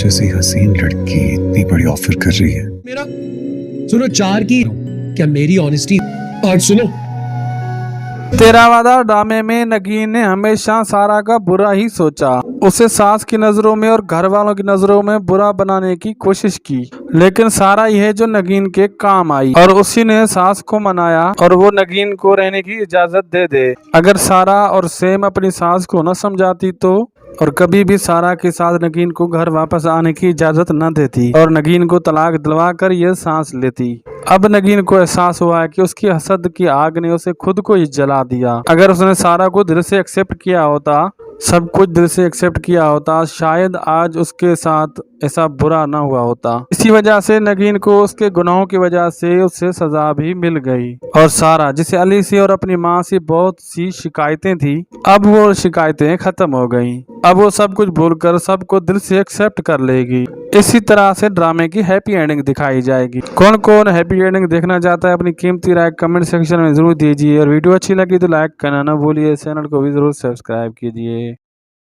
जैसी हसीन लड़की इतनी बड़ी ऑफर कर रही है। मेरा सुनो 4 की क्या मेरी ऑनेस्टी आज सुनो। तेरा वादा ड्रामे में नगीन ने हमेशा सारा का बुरा ही सोचा। उसे सास की नजरों में और घर वालों की नजरों में बुरा बनाने की कोशिश की, लेकिन सारा यह जो नगीन के काम आई और उसी ने सास को मनाया और वो नगीन को रहने की इजाजत दे दे। अगर सारा और सेम अपनी सास को न समझाती तो और कभी भी सारा के साथ नगीन को घर वापस आने की इजाजत न देती और नगीन को तलाक दिलवा कर ये सांस लेती। अब नगीन को एहसास हुआ है कि उसकी हसद की आग ने उसे खुद को ही जला दिया। अगर उसने सारा को दिल से एक्सेप्ट किया होता, सब कुछ दिल से एक्सेप्ट किया होता, शायद आज उसके साथ ऐसा बुरा ना हुआ होता। इसी वजह से नगीन को उसके गुनाहों की वजह से उसे सजा भी मिल गई। और सारा जिसे अली से और अपनी माँ से बहुत सी शिकायतें थी, अब वो शिकायतें खत्म हो गईं। अब वो सब कुछ भूलकर सबको दिल से एक्सेप्ट कर लेगी। इसी तरह से ड्रामे की हैप्पी एंडिंग दिखाई जाएगी। कौन कौन हैप्पी एंडिंग देखना चाहता है अपनी कीमती राय कमेंट सेक्शन में जरूर दीजिए और वीडियो अच्छी लगी तो लाइक करना ना भूलिए। चैनल को भी जरूर सब्सक्राइब कीजिए।